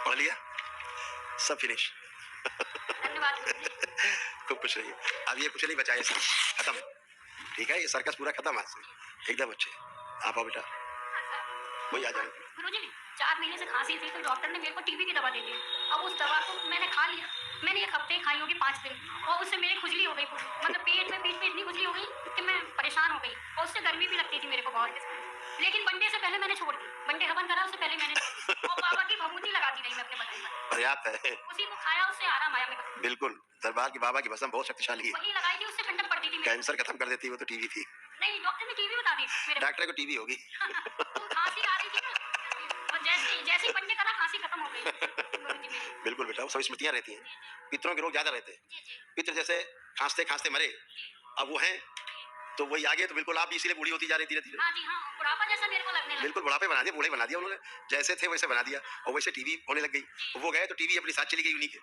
पढ़ लिया, सब फिनिश। धन्यवाद गुरुजी। खूब खुश रहिए। अब ये कुछ नहीं बचा है, सब खत्म, ठीक है, ये सर्कस पूरा खत्म आज से, एकदम अच्छे। आप आओ बेटा, वही आ जाए। गुरुजी 4 महीने से खांसी थी तो डॉक्टर ने मेरे को टीबी की दवा दे दी। अब उस दवा को मैंने खा लिया, मैंने 1 हफ्ते खाई होगी 5 दिन, और उससे मेरी खुजली हो गई पूरी, मतलब पेट में इतनी खुजली हो गई कि मैं परेशान हो गई, और उससे गर्मी भी लगती थी मेरे को बहुत। लेकिन वनडे से पहले मैंने छोड़ दी, वनडे हवन करा उससे पहले मैंने, और बाबा की भभूति लगाती रही मैं अपने बदन पर, पर्याप्त है, उसी को खाया, उससे आराम आया मेरे को। बिल्कुल। दरबार की बाबा की भस्म बहुत शक्तिशाली है, वही लगाई थी, उससे ठंडक पड़ती थी मेरे को। कैंसर खत्म कर देती है वो तो टीवी थी। नहीं, डॉक्टर ने टीबी बता दी मेरे को। डॉक्टर को टीवी होगी। तो खांसी आ रही थी ना, और जैसे ही वनडे करा खांसी खत्म हो गई गुरुजी मेरी। बिल्कुल बेटा, वो सब स्मृतियां रहती हैं। पितरों के रोग ज्यादा रहते हैं, जी जी पितर जैसे खांसते खांसते मरे, अब वो हैं तो वही आगे, तो बिल्कुल आप भी इसीलिए बूढ़ी होती जा रही धीरे धीरे। हाँ जी हाँ, बुढ़ापा जैसा मेरे को लगने लगा। बिल्कुल बुढ़ापे बना दिया, बूढ़े बना दिया उन्होंने, जैसे थे वैसे बना दिया, और वैसे टीवी होने लग गई। वो गए तो टीवी अपनी साथ चली गई उन्हीं के,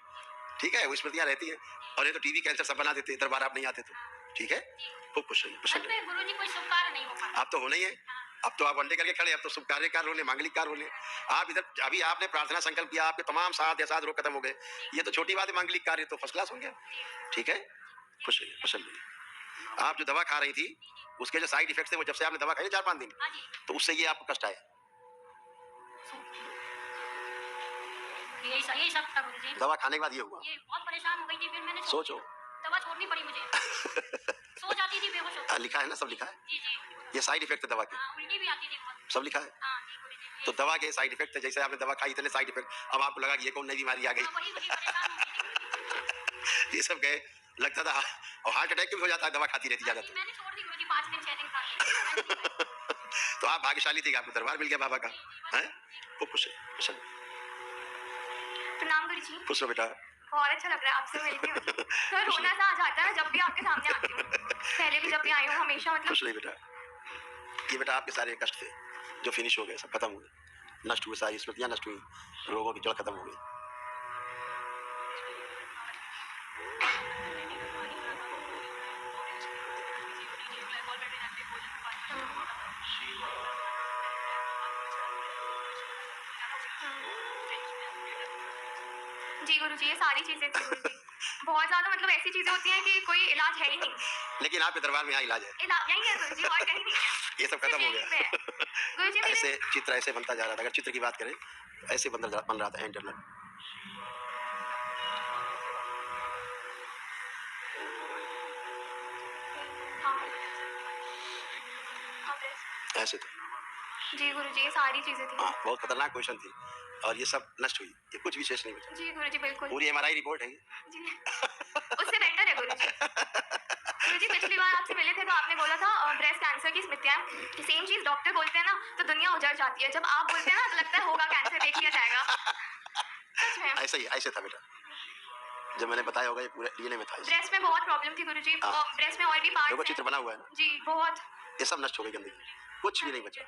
ठीक है, वो स्मृतियां रहती हैं। और ये तो टीवी कैंसर सब बना देते, दरबार आप नहीं आते तो, ठीक है, खूब खुश रहिए, खुश रहिए। गुरुजी कोई शुभ कार्य नहीं हो पाता। आप तो होना ही है, अब तो आप वनडे करके खड़े, अब तो शुभ कार्य होने, मांगलिक कार्य होने। आप इधर अभी आपने प्रार्थना संकल्प किया, आपके तमाम 7 रोग खत्म हो गए, ये तो छोटी बात है, मांगलिक कार्य तो फर्स्ट क्लास हो गया, ठीक है, खुश रहिए, खुश रहिए। आप जो दवा खा रही थी उसके जो साइड इफेक्ट थे, वो जब से आपने दवा खाई 4-5 दिन, हाँ जी, तो उससे ये आपको कष्ट आया। यही सब था गुरुजी। दवा खाने के बाद ये हुआ, ये बहुत परेशान हो गई थी, फिर मैंने सोचो। दवा छोड़नी पड़ी मुझे। सो जाती थी बेहोश होकर। लिखा है ना, सब लिखा है, जी जी, ये साइड इफेक्ट है दवा के, हाँ, उल्टी भी आती थी बहुत। सब लिखा है। हाँ जी गुरुजी। तो दवा के साइड इफेक्ट है, जैसे आपने दवा खाई इतने साइड इफेक्ट, अब आपको लगा कि ये कौन नई बीमारी आ गई। वही परेशान हो गई थी। ये सब गए, लगता था, और हार्ट अटैक भी हो जाता है दवा खाती रहती ज्यादा तो। मैंने छोड़ दी गुरुजी 5 दिन 6 दिन खा तो आप भाग्यशाली थे कि आपको दरबार मिल गया बाबा का, हैं, खूब खुश है, खुश है। प्रणाम गुरुजी। खुश रहो बेटा। बहुत अच्छा लग रहा है आपसे मिलके। तो रोना सा आ जाता है जब भी आपके सामने आती हूँ, पहले भी जब भी आई हूँ हमेशा, मतलब। खुश रहिए बेटा। ये बेटा आपके सारे कष्ट थे जो फिनिश हो गए, सब खत्म हुए, नष्ट हुए, सारी स्मृतियां नष्ट हुई, रोगों की जड़ खत्म हो गई। जी गुरुजी, ये सारी चीजें थी गुरुजी। बहुत ज्यादा, मतलब ऐसी चीजें होती हैं कि कोई इलाज है ही नहीं। लेकिन आपके दरबार में यहाँ इलाज है, इलाज यही है गुरुजी, और कहीं नहीं है। ये सब खत्म हो यहीं पे है। गया। गुरुजी ऐसे चित्र ऐसे बनता जा रहा था, अगर चित्र की बात करें ऐसे बन रहा था इंटरनल। ऐसे थे। जी गुरुजी, ये सारी चीजें थी। हाँ, बहुत खतरनाक क्वेश्चन थी, और ये सब नष्ट हुई, ये कुछ विशेष नहीं बचा। जी गुरुजी बिल्कुल। पूरी MRI रिपोर्ट है ये। जी, उससे बेटर है गुरुजी। गुरुजी पिछली बार आपसे मिले थे तो आपने बोला था ब्रेस्ट कैंसर की स्मृतियां, सेम चीज डॉक्टर बोलते हैं ना तो दुनिया उजड़ जाती है, जब आप बोलते हैं ना तो लगता है होगा कैंसर, देख लिया जाएगा। सच में ऐसा ही, ऐसे था बेटा, जब मैंने बताया होगा, ये पूरे डीएनए में था। ब्रेस्ट में बहुत प्रॉब्लम थी गुरुजी, ब्रेस्ट में और भी पार्ट्स देखो चित्र बना हुआ है ना, जी बहुत। ये सब नष्ट हो गई, गंदगी कुछ भी नहीं बचा,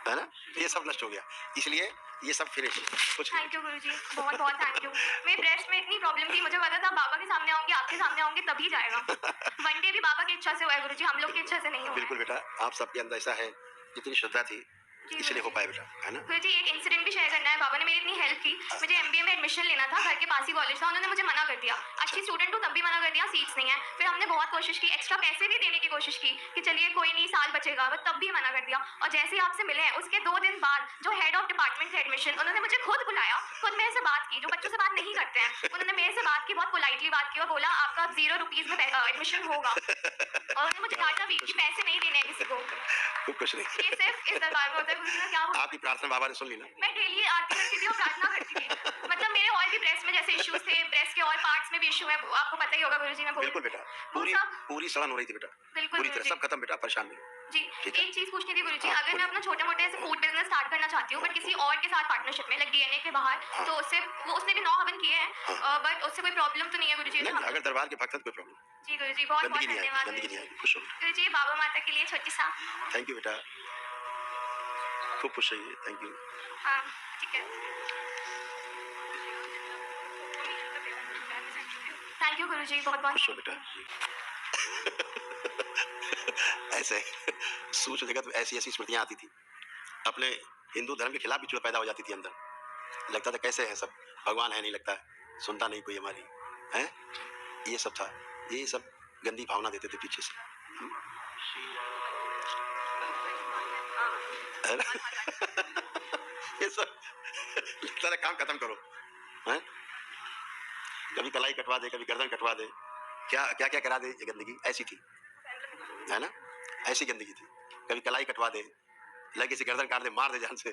है ना, ये सब नष्ट हो गया, इसलिए ये सब फिनिश, कुछ नहीं। थैंक यू गुरुजी, बहुत बहुत थैंक यू। मेरे ब्रेस्ट में इतनी प्रॉब्लम थी, मुझे पता था बाबा के सामने आऊंगी, आपके सामने आऊंगी तभी जाएगा। वनडे भी बाबा की इच्छा से हुआ है गुरुजी, हम लोग की इच्छा से नहीं हुआ। बिल्कुल बेटा, आप सबके अंदर ऐसा है, जितनी श्रद्धा थी इसलिए हो पाए बेटा, है ना। गुरुजी एक इंसिडेंट भी शेयर करना है, बाबा ने मेरी इतनी हेल्प की, मुझे MBA में एडमिशन लेना था, घर के पास ही कॉलेज था, उन्होंने मुझे मना कर दिया, अच्छी स्टूडेंट हूँ तब भी मना कर दिया, सीट्स नहीं है। फिर हमने बहुत कोशिश की, एक्स्ट्रा पैसे भी देने की कोशिश की कि चलिए कोई नहीं साल बचेगा, बट तब भी मना कर दिया। और जैसे ही आपसे मिले हैं उसके 2 दिन बाद जो हेड ऑफ डिपार्टमेंट है एडमिशन, उन्होंने मुझे खुद बुलाया, खुद मेरे से बात की, जो बच्चों से बात नहीं करते हैं, उन्होंने मेरे से बात की, बहुत पोलाइटली बात की, और बोला आपका 0 रुपीज में एडमिशन होगा, और उन्होंने मुझे डांटा भी कि पैसे नहीं देने हैं किसी को। खूब खुश रही। ये सिर्फ इस दरबार में होता है गुरुजी, क्या होता है? आपकी प्रार्थना बाबा ने सुन ली ना। मैं डेली आरती करती थी और प्रार्थना करती थी, मतलब मेरे और भी ब्रेस्ट में जैसे इश्यूज थे, ब्रेस्ट के और पार्ट्स में भी इशू है, आपको पता ही होगा गुरुजी। मैं बिल्कुल बेटा, पूरी सड़न हो रही थी बेटा, बिल्कुल पूरी तरह, सब खत्म बेटा, परेशान नहीं। जी, एक चीज पूछनी थी गुरुजी, अगर मैं अपना छोटे मोटे ऐसे फूड बिजनेस स्टार्ट करना चाहती हूँ बट किसी और के साथ पार्टनरशिप में, लाइक DNA के बाहर, तो उसने भी 9 हवन किए हैं, बट उससे कोई प्रॉब्लम तो नहीं है गुरुजी? अगर दरबार के भक्त कोई प्रॉब्लम। जी गुरुजी, बहुत बहुत धन्यवाद खुश हो गुरुजी। बाबा माता के लिए छोटी सा थैंक यू बेटा, खूब खुश रहिए, थैंक यू। हाँ ठीक है, थैंक यू गुरुजी, बहुत बहुत खुश हो बेटा। ऐसे सूक्ष्म जगत में ऐसी ऐसी स्मृतियां आती थी, अपने हिंदू धर्म के खिलाफ भी चुड़ पैदा हो जाती थी अंदर, लगता था कैसे है सब, भगवान है नहीं, लगता है सुनता नहीं कोई हमारी है, ये सब था, ये सब गंदी भावना देते थे पीछे से, है ना? ये सब लगता था काम खत्म करो, है? कभी कलाई कटवा दे, कभी गर्दन कटवा दे, क्या क्या क्या करा दे, ये गंदगी ऐसी थी, है ना? ऐसी गंदगी थी, कभी कलाई कटवा दे, लगे से गर्दन काट दे, मार दे जान से,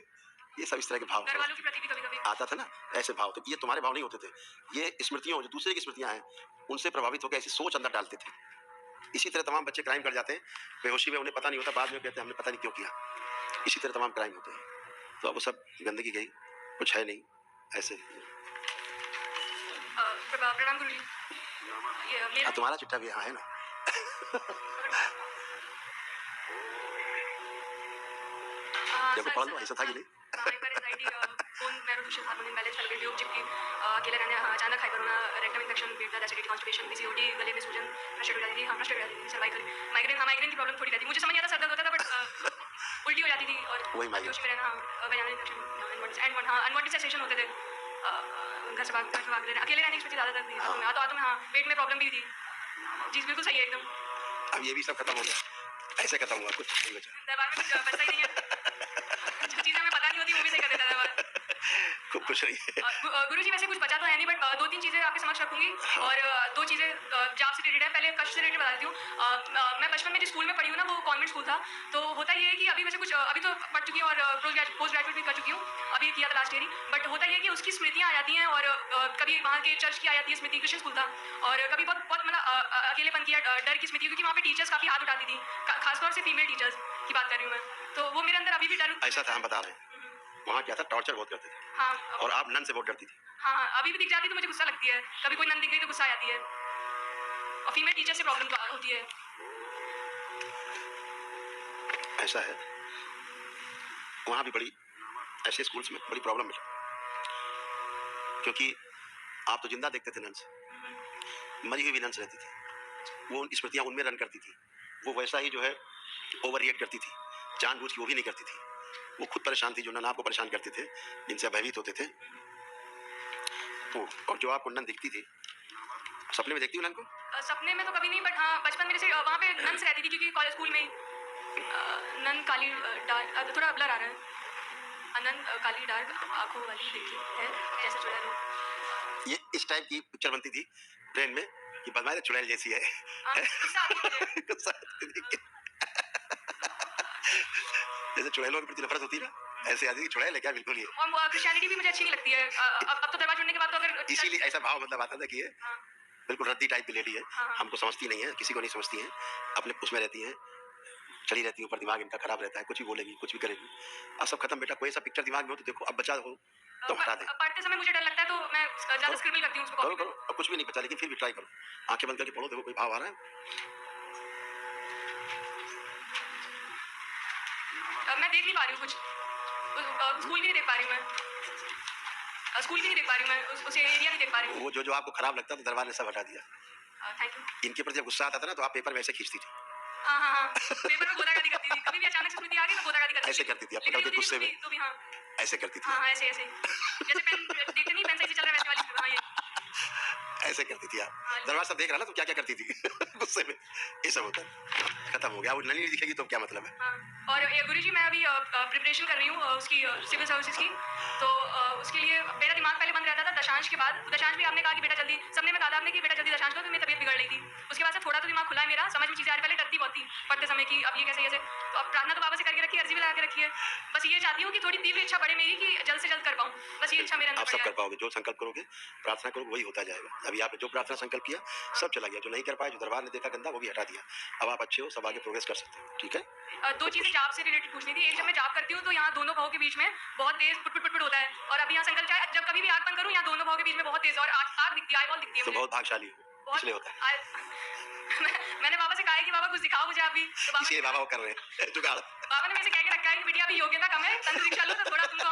ये सब इस तरह के भाव घर वालों के प्रति भी कभी-कभी आता था ना, ऐसे भाव। तो ये तुम्हारे भाव नहीं होते थे, ये स्मृतियों, जो दूसरे की स्मृतियां हैं, उनसे प्रभावित होकर ऐसी सोच अंदर डालते थे। इसी तरह तमाम बच्चे क्राइम कर जाते हैं, बेहोशी में, उन्हें पता नहीं होता, बाद में कहते हैं हमने पता नहीं क्यों किया। इसी तरह तमाम क्राइम होते हैं। तो अब वो सब गंदगी गई, कुछ है नहीं ऐसे। प्रणाम गुरुजी। ये मेरा तुम्हारा चिट्ठा भी यहाँ है ना। जब पढ़ लो ऐसा था कि नहीं। एक बार एंजाइटी फोन मेरो दूसरे था मैंने बैलेंस चल गई ट्यूब चिपकी अकेले रहने अचानक हाई कोरोना रेक्टम इन्फेक्शन पेट दर्द एसिडिटी कॉन्स्टिपेशन पीसीओडी गले में सूजन प्रेशर हो जाती थी प्रेशर हो जाती थी सर्वाइकल माइग्रेन माइग्रेन की प्रॉब्लम थोड़ी रहती मुझे समझ नहीं आता सर दर्द होता था बट उल्टी हो जाती थी और वही माइग्रेन जोश में रहना वैजाइनल इन्फेक्शन अनवांटेड सेंसेशन होते थे घर से भाग अकेले रहने की स्थिति ज़्यादा थी आता में हाँ पेट में प्रॉब्लम भी थी जी बिल्कुल सही है एकदम। अब ये भी सब खत्म हो गया, ऐसे खत्म हुआ, कुछ नहीं बचा। दरबार में कुछ बचता ही नहीं है जो चीज़ें हमें पता नहीं होती वो भी सही कर देता दरबार। खूब खुश रही है। गुरुजी वैसे कुछ बचा तो है नहीं बट दो तीन चीज़ें आपके समक्ष रखूंगी और दो चीज़ें जाप से रिलेटेड है। पहले कष्ट से रिलेटेड बता देती हूँ। मैं बचपन में जिस स्कूल में पढ़ी हूँ ना वो कॉन्वेंट स्कूल था। तो होता ये है कि अभी वैसे कुछ अभी तो पढ़ चुकी हूँ और पोस्ट ग्रेजुएट भी कर चुकी हूँ, अभी किया था लास्ट ईयर ही। बट होता ये है कि उसकी स्मृतियाँ आ जाती हैं और कभी वहाँ के चर्च की आ जाती है स्मृति, क्रिश्चियन स्कूल था, और कभी बहुत बहुत मतलब अकेलेपन की डर की स्मृति, क्योंकि वहाँ पे टीचर्स काफ़ी हाथ उठाती थी, खासतौर से फीमेल टीचर्स की बात कर रही हूँ मैं। तो वो मेरे अंदर अभी भी डर ऐसा था, हम बता रहे हैं वहाँ क्या था, टॉर्चर बहुत करते थे। हाँ और आप नन से वोट करती थी। हाँ अभी भी दिख जाती तो मुझे गुस्सा लगती है, कभी कोई नन दिख गई तो गुस्सा आ जाती है और फीमेल टीचर से प्रॉब्लम होती है। ऐसा है, वहाँ भी बड़ी ऐसे स्कूल्स में बड़ी प्रॉब्लम मिली, क्योंकि आप तो जिंदा देखते थे नंस, मरी हुई भी नंस रहती थी, वो स्मृतियाँ उनमें रन करती थी, वो वैसा ही जो है ओवर रिएक्ट करती थी, जानबूझ के वो भी नहीं करती थी, वो खुद परेशान थी, जो नन आपको परेशान करते थे, जिनसे भयभीत होते थे वो। और जो आपको नन दिखती थी, सपने में देखती हूँ नन को? सपने में तो कभी नहीं, बट हाँ बचपन में जैसे वहाँ पे नन्स रहती थी, क्योंकि कॉलेज स्कूल में ही नन काली डार्क, थोड़ा ब्लर आ रहा है, नन काली डार्क आंखों वाली देखी है जैसे चुड़ैल हो। ये इस टाइप की पिक्चर बनती थी ब्रेन में कि बदमाश चुड़ैल जैसी है। गुस्सा आती है मुझे। गुस्सा आती है। जैसे चुड़ैलों के प्रति नफरत होती है ना, ऐसे आदमी की चुड़ैल है क्या, बिल्कुल ही। और क्रिश्चियनिटी भी मुझे अच्छी नहीं लगती है। अब तो दरबार छोड़ने के बाद तो अगर इसीलिए ऐसा भाव मतलब आता था कि ये बिल्कुल रद्दी टाइप की लेडी है, हमको समझती नहीं है, किसी को नहीं समझती है, अपने उसमें रहती है, चली रहती है, ऊपर दिमाग इनका खराब रहता है, कुछ भी बोलेगी, कुछ भी करेगी। अब सब खत्म बेटा, कोई सा पिक्चर दिमाग में हो तो देखो, अब बचा हो तो हटा दे। पढ़ते समय मुझे डर लगता है तो मैं ज्यादा स्क्रिबल करती हूँ उसको। करो करो, अब कुछ भी नहीं बचा, लेकिन फिर भी ट्राई करो, आंखें बंद करके पढ़ो, देखो कोई भाव आ रहा है। मैं देख नहीं पा रही हूँ कुछ, स्कूल की नहीं देख पा रही हूँ मैं, स्कूल की नहीं देख पा रही हूँ मैं, उस एरिया नहीं देख पा रही हूँ। वो जो आपको खराब लगता था, दरबार ने सब हटा दिया। Thank you. इनके प्रति जब गुस्सा आता था ना, तो आप पेपर में ऐसे खींचती थी। हाँ हाँ हाँ, पेपर में गोदागादी करती थी, कभी भी अचानक से स्मृति आ गई तो गोदागादी करती थी। ऐसे करती थी, अब लेकिन पकड़ के गुस्से में तो भी हाँ ऐसे करती थी। हाँ ऐसे ऐसे जैसे पेन देखते नहीं, पेन से ऐसे चल रहा है वैसे वाली। हाँ ये ऐसे करती थी आप। दरबार सब देख रहा ना, तो क्या क्या करती थी गुस्से में, ये सब होता है। खत्म हो गया, वो नली नहीं दिखेगी तो क्या मतलब है। हाँ। और गुरुजी मैं अभी प्रिपरेशन कर रही हूँ उसकी सिविल सर्विसेज की, तो उसके लिए मेरा दिमाग पहले बंद रहता था दशांश के बाद। दशांश भी आपने कहा कि बेटा जल्दी, सबने में कहा था आपने कि बेटा जल्दी दशांश करो, तो मेरी तबीयत बिगड़ रही थी। उसके बाद से थोड़ा तो दिमाग खुला है मेरा, समझ में चीज़ें आ रही, पहले डरती बहुत थी पढ़ते समय की अब ये कैसे कैसे। तो अब प्रार्थना तो बाबा से करके रखी है, अर्जी भी लगा के रखी है, बस ये चाहती हूँ कि थोड़ी तीव्र इच्छा बढ़े मेरी कि जल्द से जल्द कर पाऊँ, बस ये इच्छा मेरे अंदर आप सब कर पाओगे, जो संकल्प करोगे, प्रार्थना करोगे, वही होता जाएगा। अभी आपने जो प्रार्थना संकल्प किया सब चला गया, जो नहीं कर पाए, जो दरबार ने देखा गंदा, वो भी हटा दिया। अब आप अच्छे हो, सब आगे प्रोग्रेस कर सकते हो। ठीक है, दो चीज़ें जाप से रिलेटेड पूछनी थी। एक, जब मैं जाप करती हूँ तो यहाँ दोनों भावों के बीच में बहुत तेज पुट होता है, और अभी यहाँ संकल्प चाहे जब कभी भी आग बंद करूँ यहाँ दोनों भावों के बीच में बहुत तेज और आग दिखती है, आईबॉल दिखती है तो मुझे। बहुत भागशाली हो, इसलिए होता है। मैंने बाबा से कहा है कि बाबा कुछ दिखाओ मुझे अभी, तो बाबा इसलिए बाबा वो कर रहे हैं जुगाड़। बाबा ने मेरे से कह के रखा है कि बेटी अभी योग्यता कम है, तंत्र दीक्षा लो तो थोड़ा तुमको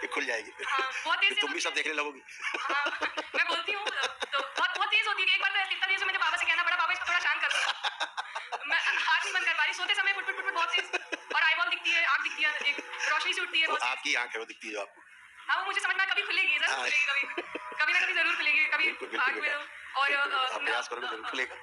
ये खुल जाएगी। हाँ, बहुत तेज तुम भी सब देखने लगोगी। हाँ, मैं बोलती हूँ तो बहुत तेज होती है। एक बार मैं इतना देर से मैंने बाबा से कहना पड़ा, बाबा इसको थोड़ा शांत कर दो। मैं आँख नहीं बंद कर पा रही, सोते समय पुट बहुत तेज, और आईबॉल दिखती है, आँख दिखती है, एक रोशनी से उठती है। आपकी आँख है वो दिखती है जो आपको, हाँ, वो मुझे समझ में आया, कभी खुलेगी, ज़रूर हाँ। खुलेगी कभी। कभी ना कभी ज़रूर खुलेगी, कभी बिल्कुल, बिल्कुल भाग में बेटा। हो और बिल्कुल, आप प्रयास करोगे ज़रूर खुलेगा।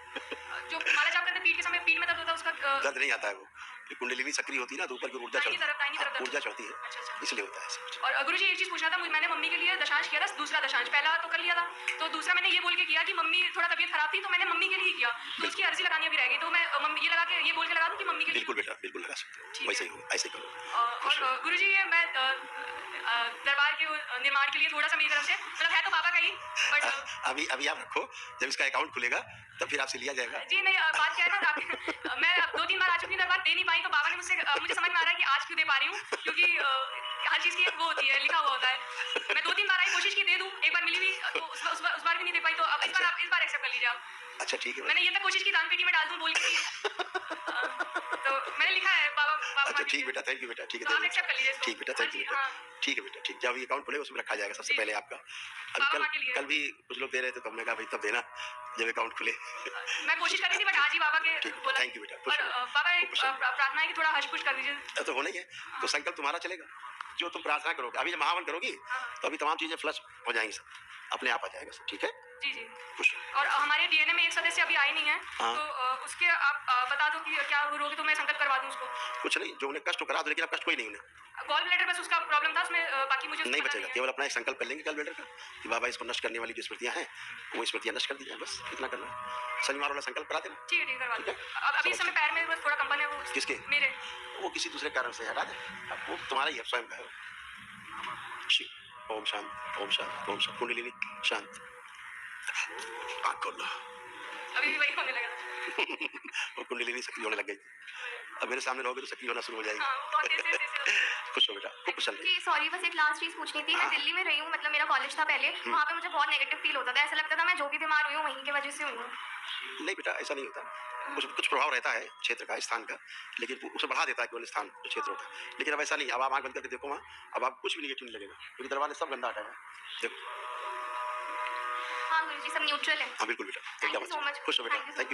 जो माला जाप करते हैं पीठ के समय, पीठ में दर्द होता है उसका दर्द नहीं आता है वो। ये कुंडलिनी सक्रिय होती है ना, तो ऊपर की ऊर्जा दाहिनी चढ़ती दाहिनी तरफ है। दर्द ऊर्जा होता है। चढ़ती है, अच्छा, अच्छा। इसलिए होता है ऐसा कुछ। और गुरुजी एक चीज़ पूछना था, मैंने मम्मी के लिए दशांश किया था, दूसरा दशांश। पहला तो कर लिया था, तो दूसरा मैंने ये बोल के किया कि मम्मी थोड़ा तबीयत खराब थी, तो मैंने मम्मी के लिए ही किया। तो उसकी अर्जी लगानी अभी रह गई, तो मैं मम्मी ये लगा के, ये बोल के लगा दूँ कि मम्मी के लिए। बिल्कुल बेटा, बिल्कुल लगा सकते ठीक हो। वैसे है। ही हो, ऐसे ही करो। और गुरुजी ये मैं दरबार के निर्माण के लिए थोड़ा-सा मेरी तरफ से, मतलब है तो पापा का ही, बट अभी अभी आप रखो, जब इसका अकाउंट खुलेगा तब फिर आपसे लिया जाएगा। जी नहीं, बात क्या है ना मैं अब 2-3 बार आ चुकी हूँ दरबार, दे नहीं पाई, तो बाबा ने मुझसे मुझे समझ में आ रहा है कि आज क्यों दे पा रही हूँ, क्योंकि हर चीज़ की एक वो होती है, लिखा हुआ होता है। मैं 2-3 बार आई, कोशिश की दे दूँ, एक बार मिली भी, तो उस बार भी नहीं दे पाई, तो अब इस बार एक्सेप्ट कर लीजिए आप। अच्छा ठीक है। मैंने ये तक कोशिश की दान पेटी में डाल दूँ बोल के तो मैंने लिखा है बाबा बाबा अच्छा माँ के ठीक लिए। बेटा, थैंक यू बेटा, ठीक है तो दे आप दो। एक्सेप्ट कर लीजिए इसको। ठीक बेटा, हर थैंक यू चीज़, बेटा। हाँ। ठीक है बेटा, ठीक। जब ये अकाउंट खुलेगा उसमें रखा जाएगा सबसे जी। पहले आपका। अभी बाबा माँ के लिए। कल भी कुछ लोग दे रहे थे, तो हमने कहा भाई तब देना जब अकाउंट खुले। मैं कोशिश कर रही थी, बट आज ही बाबा के ठीक, बोला। थैंक यू बेटा, खुश और रहो। बाबा एक खूब खुश रहो। प्रार्थना है कि थोड़ा हश-पुश कर दीजिए। तो होना ही है, तो संकल्प तुम्हारा चलेगा। जो तुम प्रार्थना करोगे, अभी जब महावन करोगी हाँ। तो अभी तमाम चीजें फ्लश हो जाएंगी, सब अपने आप आ जाएगा सब। ठीक है, जी, जी। खुश रहो। और हमारे डीएनए में एक सदस्य अभी आए नहीं है, हाँ। तो उसके आप बता दो कि क्या रोगे, तो मैं संकल्प करवा दूँ उसको। कुछ नहीं, जो उन्हें कष्ट हो करा दो, लेकिन अब कष्ट कोई नहीं उन्हें गॉल ब्लैडर बस उसका प्रॉब्लम था, उसमें बाकी मुझे नहीं पता बचेगा। है। केवल अपना एक संकल्प कर लेंगे कल बेटर का कि बाबा इसको नष्ट करने वाली जो स्मृतियां हैं वो स्मृतियां नष्ट कर दी जाए, बस इतना करना है। शनिवार वाला संकल्प करा देना। ठीक है, ठीक है, करवा ठीक दो। है। अभी इस समय पैर में बस थोड़ा कंपन है, वो किसके? मेरे। वो किसी दूसरे कारण से हटा दे, अब वो तुम्हारा ही है, स्वयं का है। शिव ओम शांत, ओम शांत, ओम शांत। कुंडलिनी शांत। आँख खोल लो। अभी भी वही होने लगा। वो कुंडलिनी सक्रिय होने लग गई। अब मेरे सामने रहोगे तो सक्रिय होना शुरू हो जाएगी। हाँ, वो बहुत तेज़-तेज़ खुश हो बेटा, खूब कुशल रहिए। जी, सॉरी, बस एक लास्ट चीज़ पूछनी थी। मैं दिल्ली में रही हूँ, मतलब मेरा कॉलेज था पहले, वहाँ पे मुझे बहुत नेगेटिव फील होता था। ऐसा लगता था मैं जो भी बीमार हुई हूँ वहीं की वजह से हुई हूँ। नहीं बेटा, ऐसा नहीं होता। कुछ कुछ प्रभाव रहता है क्षेत्र का, स्थान का, लेकिन वो उसे बढ़ा देता है केवल स्थान, जो क्षेत्र होता है। लेकिन अब ऐसा नहीं, अब आप आँख बंद करके देखो वहाँ, अब आपको कुछ भी नेगेटिव नहीं लगेगा, क्योंकि दरबार ने सब गंदा हटाया है। देखो। हाँ गुरुजी, सब न्यूट्रल है। हाँ बिल्कुल बेटा, थैंक यू एकदम सो अच्छा। मच। खुश हो बेटा, thank you so thank you.